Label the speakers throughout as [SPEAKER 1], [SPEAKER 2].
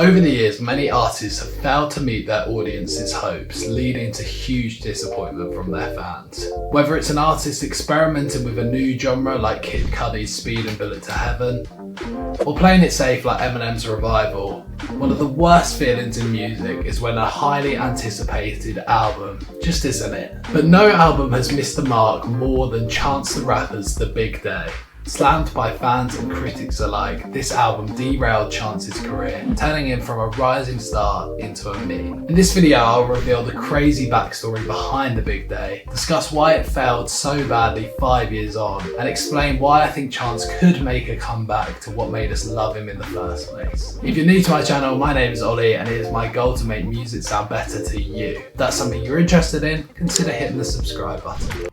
[SPEAKER 1] Over the years, many artists have failed to meet their audience's hopes, leading to huge disappointment from their fans. Whether it's an artist experimenting with a new genre like Kid Cudi's Speed and Bullet to Heaven, or playing it safe like Eminem's Revival, one of the worst feelings in music is when a highly anticipated album just isn't it. But no album has missed the mark more than Chance the Rapper's The Big Day. Slammed by fans and critics alike, this album derailed Chance's career, turning him from a rising star into a meme. In this video, I'll reveal the crazy backstory behind The Big Day, discuss why it failed so badly 5 years on, and explain why I think Chance could make a comeback to what made us love him in the first place. If you're new to my channel, my name is Ollie, and it is my goal to make music sound better to you. If that's something you're interested in, consider hitting the subscribe button.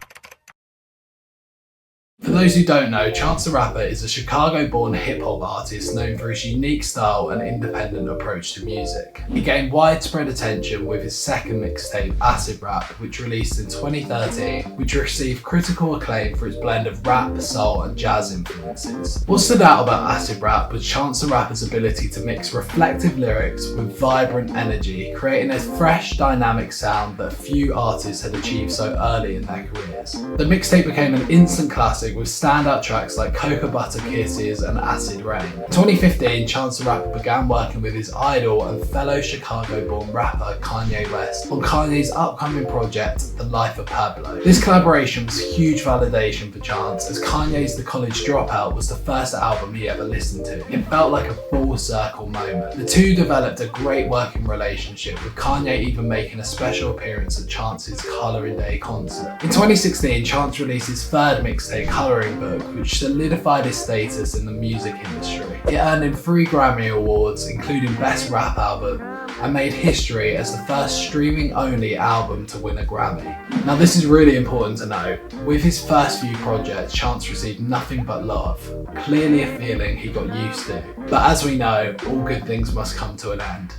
[SPEAKER 1] For those who don't know, Chance the Rapper is a Chicago-born hip-hop artist known for his unique style and independent approach to music. He gained widespread attention with his second mixtape, Acid Rap, which released in 2013, which received critical acclaim for its blend of rap, soul and jazz influences. What stood out about Acid Rap was Chance the Rapper's ability to mix reflective lyrics with vibrant energy, creating a fresh, dynamic sound that few artists had achieved so early in their careers. The mixtape became an instant classic with standout tracks like Cocoa Butter Kisses and Acid Rain. In 2015, Chance the Rapper began working with his idol and fellow Chicago-born rapper Kanye West on Kanye's upcoming project, The Life of Pablo. This collaboration was huge validation for Chance, as Kanye's The College Dropout was the first album he ever listened to. It felt like a full circle moment. The two developed a great working relationship, with Kanye even making a special appearance at Chance's Coloring Day concert. In 2016, Chance released his third mixtape, Coloring Book, which solidified his status in the music industry. It earned him 3 Grammy Awards, including Best Rap Album, and made history as the first streaming-only album to win a Grammy. Now this is really important to note. With his first few projects, Chance received nothing but love, clearly a feeling he got used to. But as we know, all good things must come to an end.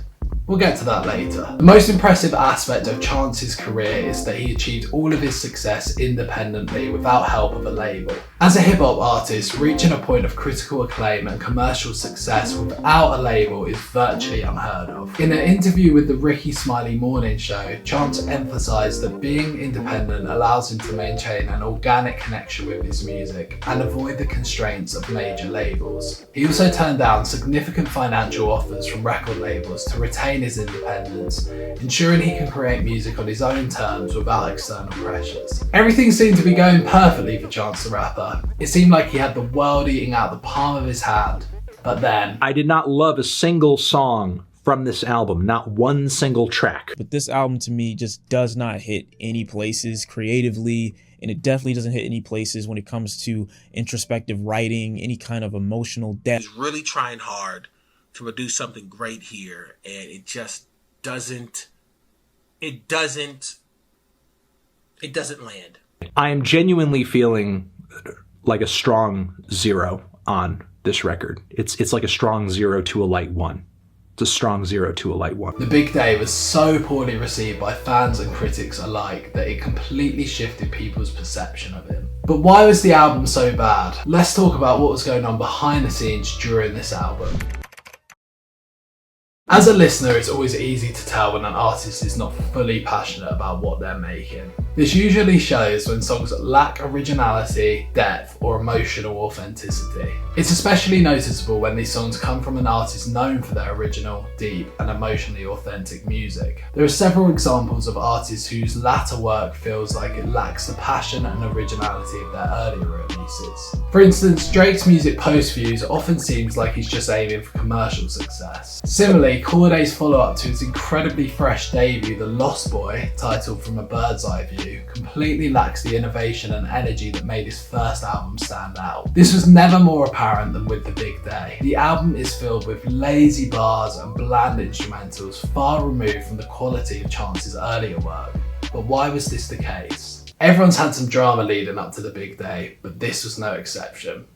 [SPEAKER 1] We'll get to that later. The most impressive aspect of Chance's career is that he achieved all of his success independently without help of a label. As a hip-hop artist, reaching a point of critical acclaim and commercial success without a label is virtually unheard of. In an interview with the Ricky Smiley Morning Show, Chance emphasised that being independent allows him to maintain an organic connection with his music and avoid the constraints of major labels. He also turned down significant financial offers from record labels to retain his independence, ensuring he can create music on his own terms without external pressures. Everything seemed to be going perfectly for Chance the Rapper. It seemed like he had the world eating out the palm of his hand, but then...
[SPEAKER 2] I did not love a single song from this album, not one single track.
[SPEAKER 3] But this album to me just does not hit any places creatively, and it definitely doesn't hit any places when it comes to introspective writing, any kind of emotional depth.
[SPEAKER 4] He's really trying hard to produce something great here, and it just doesn't land.
[SPEAKER 2] I am genuinely feeling like a strong 0 on this record. It's like a strong 0 to a light 1. It's a strong 0 to a light 1.
[SPEAKER 1] The Big Day was so poorly received by fans and critics alike that it completely shifted people's perception of him. But why was the album so bad? Let's talk about what was going on behind the scenes during this album. As a listener, it's always easy to tell when an artist is not fully passionate about what they're making. This usually shows when songs lack originality, depth, or emotional authenticity. It's especially noticeable when these songs come from an artist known for their original, deep, and emotionally authentic music. There are several examples of artists whose latter work feels like it lacks the passion and originality of their earlier releases. For instance, Drake's music post-Views often seems like he's just aiming for commercial success. Similarly, Corday's follow-up to his incredibly fresh debut, The Lost Boy, titled From a Bird's Eye View, completely lacks the innovation and energy that made his first album stand out. This was never more apparent than with The Big Day. The album is filled with lazy bars and bland instrumentals, far removed from the quality of Chance's earlier work. But why was this the case? Everyone's had some drama leading up to The Big Day, but this was no exception.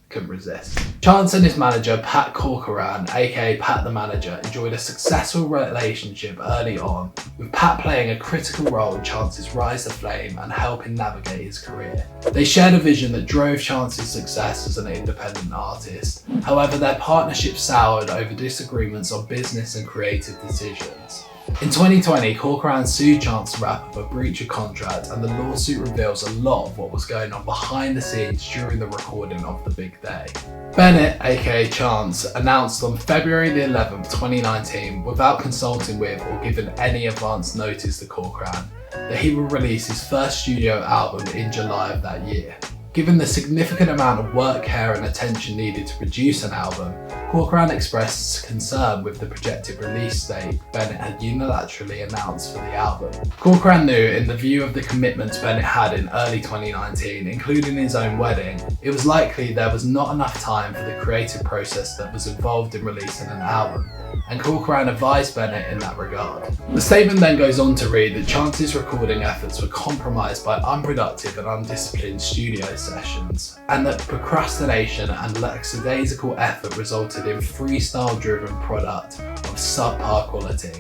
[SPEAKER 1] Couldn't resist. Chance and his manager Pat Corcoran, aka Pat the Manager, enjoyed a successful relationship early on, with Pat playing a critical role in Chance's rise to fame and helping navigate his career. They shared a vision that drove Chance's success as an independent artist. However, their partnership soured over disagreements on business and creative decisions. In 2020, Corcoran sued Chance the Rapper for breach of contract, and the lawsuit reveals a lot of what was going on behind the scenes during the recording of The Big Day. Bennett, aka Chance, announced on February the 11th, 2019, without consulting with or giving any advance notice to Corcoran, that he will release his first studio album in July of that year. Given the significant amount of work, care and attention needed to produce an album, Corcoran expressed concern with the projected release date Bennett had unilaterally announced for the album. Corcoran knew, in the view of the commitments Bennett had in early 2019, including his own wedding, it was likely there was not enough time for the creative process that was involved in releasing an album, and Corcoran advised Bennett in that regard. The statement then goes on to read that Chance's recording efforts were compromised by unproductive and undisciplined studio sessions, and that procrastination and lackadaisical effort resulted in freestyle-driven product of subpar quality,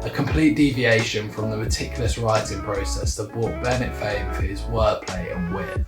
[SPEAKER 1] a complete deviation from the meticulous writing process that brought Bennett fame for his wordplay and wit.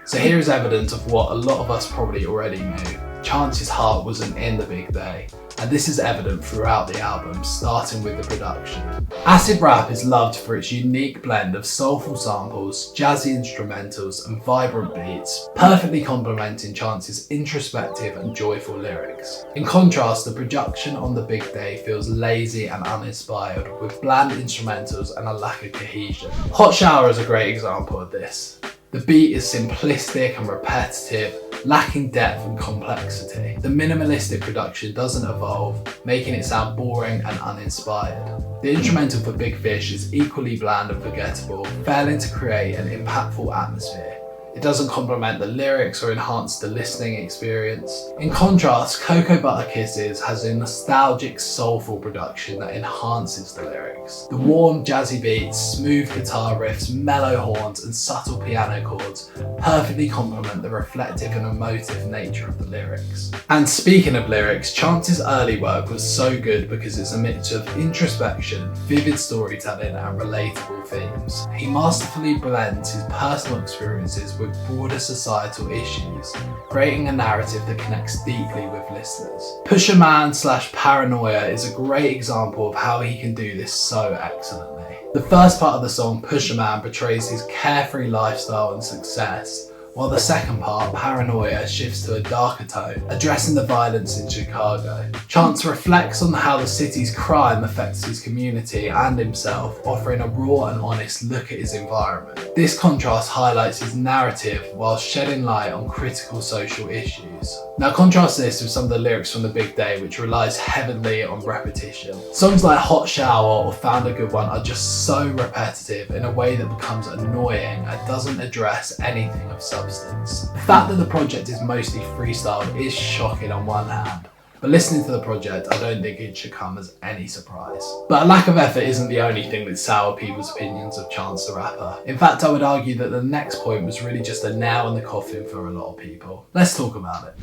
[SPEAKER 1] So here is evidence of what a lot of us probably already knew. Chance's heart wasn't in The Big Day, and this is evident throughout the album, starting with the production. Acid rap is loved for its unique blend of soulful samples, jazzy instrumentals, and vibrant beats, perfectly complementing Chance's introspective and joyful lyrics. In contrast, the production on The Big Day feels lazy and uninspired, with bland instrumentals and a lack of cohesion. Hot Shower is a great example of this. The beat is simplistic and repetitive, lacking depth and complexity. The minimalistic production doesn't evolve, making it sound boring and uninspired. The instrumental for Big Fish is equally bland and forgettable, failing to create an impactful atmosphere. It doesn't complement the lyrics or enhance the listening experience. In contrast, Cocoa Butter Kisses has a nostalgic, soulful production that enhances the lyrics. The warm, jazzy beats, smooth guitar riffs, mellow horns, and subtle piano chords perfectly complement the reflective and emotive nature of the lyrics. And speaking of lyrics, Chance's early work was so good because it's a mix of introspection, vivid storytelling, and relatable themes. He masterfully blends his personal experiences with broader societal issues, creating a narrative that connects deeply with listeners. Pusher Man / Paranoia is a great example of how he can do this so excellently. The first part of the song, Pusher Man, portrays his carefree lifestyle and success, while the second part, Paranoia, shifts to a darker tone, addressing the violence in Chicago. Chance reflects on how the city's crime affects his community and himself, offering a raw and honest look at his environment. This contrast highlights his narrative while shedding light on critical social issues. Now contrast this with some of the lyrics from The Big Day, which relies heavily on repetition. Songs like Hot Shower or Found a Good One are just so repetitive in a way that becomes annoying and doesn't address anything of substance. The fact that the project is mostly freestyled is shocking on one hand, but listening to the project, I don't think it should come as any surprise. But a lack of effort isn't the only thing that soured people's opinions of Chance the Rapper. In fact, I would argue that the next point was really just a nail in the coffin for a lot of people. Let's talk about it.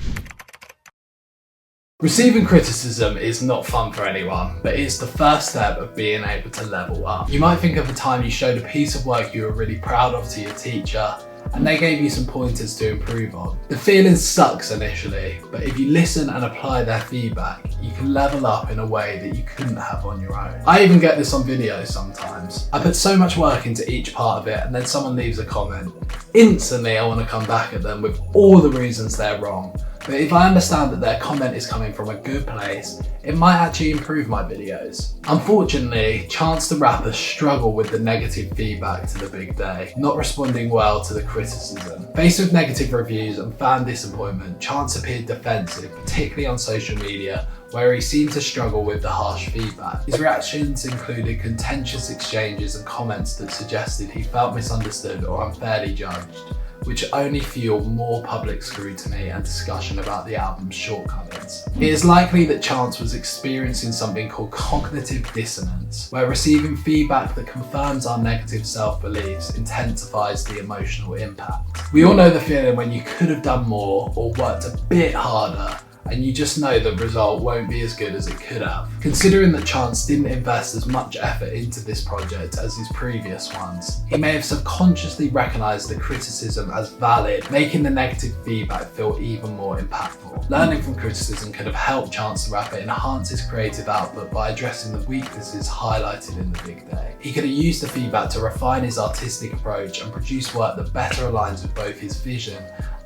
[SPEAKER 1] Receiving criticism is not fun for anyone, but it's the first step of being able to level up. You might think of a time you showed a piece of work you were really proud of to your teacher, and they gave you some pointers to improve on. The feeling sucks initially, but if you listen and apply their feedback, you can level up in a way that you couldn't have on your own. I even get this on videos sometimes. I put so much work into each part of it, and then someone leaves a comment. Instantly, I want to come back at them with all the reasons they're wrong. But if I understand that their comment is coming from a good place, it might actually improve my videos. Unfortunately, Chance the Rapper struggled with the negative feedback to The Big Day, not responding well to the criticism. Faced with negative reviews and fan disappointment, Chance appeared defensive, particularly on social media, where he seemed to struggle with the harsh feedback. His reactions included contentious exchanges and comments that suggested he felt misunderstood or unfairly judged, which only fueled more public scrutiny and discussion about the album's shortcomings. It is likely that Chance was experiencing something called cognitive dissonance, where receiving feedback that confirms our negative self-beliefs intensifies the emotional impact. We all know the feeling when you could have done more or worked a bit harder, and you just know the result won't be as good as it could have. Considering that Chance didn't invest as much effort into this project as his previous ones, he may have subconsciously recognised the criticism as valid, making the negative feedback feel even more impactful. Learning from criticism could have helped Chance the Rapper enhance his creative output by addressing the weaknesses highlighted in the big day. He could have used the feedback to refine his artistic approach and produce work that better aligns with both his vision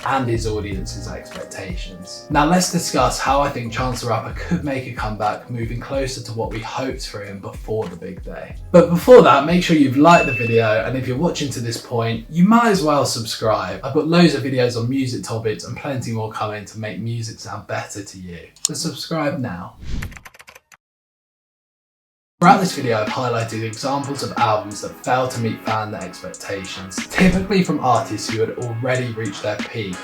[SPEAKER 1] and his audience's expectations. Now let's discuss how I think Chance the Rapper could make a comeback, moving closer to what we hoped for him before the big day. But before that, make sure you've liked the video, and if you're watching to this point, you might as well subscribe. I've got loads of videos on music topics and plenty more coming to make music sound better to you. So subscribe now. Throughout this video, I've highlighted examples of albums that failed to meet fan expectations, typically from artists who had already reached their peak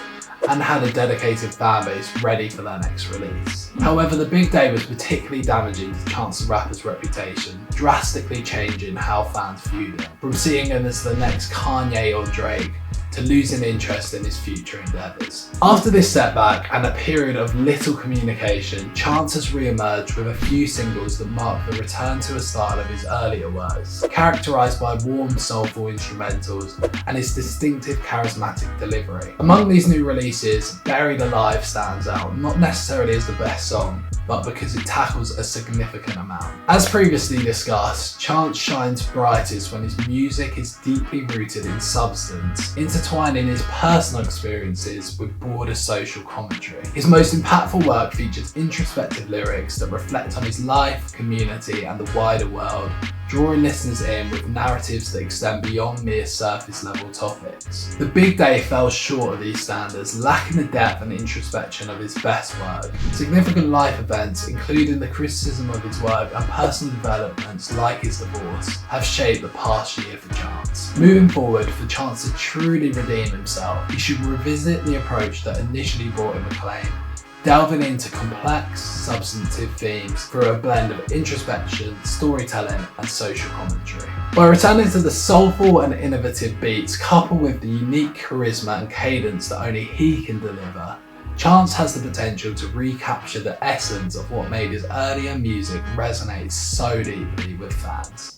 [SPEAKER 1] and had a dedicated fan base ready for their next release. However, the big day was particularly damaging to Chance the Rapper's reputation, drastically changing how fans viewed him, from seeing him as the next Kanye or Drake to losing interest in his future endeavours. After this setback and a period of little communication, Chance has re-emerged with a few singles that mark the return to a style of his earlier works, characterised by warm, soulful instrumentals and his distinctive charismatic delivery. Among these new releases, Buried Alive stands out, not necessarily as the best song, but because it tackles a significant amount. As previously discussed, Chance shines brightest when his music is deeply rooted in substance, intertwining his personal experiences with broader social commentary. His most impactful work features introspective lyrics that reflect on his life, community, and the wider world, drawing listeners in with narratives that extend beyond mere surface level topics. The big day fell short of these standards, lacking the depth and introspection of his best work. Significant life events, including the criticism of his work and personal developments like his divorce, have shaped the past year for Chance. Moving forward, for Chance to truly redeem himself, he should revisit the approach that initially brought him acclaim, delving into complex, substantive themes through a blend of introspection, storytelling, and social commentary. By returning to the soulful and innovative beats, coupled with the unique charisma and cadence that only he can deliver, Chance has the potential to recapture the essence of what made his earlier music resonate so deeply with fans.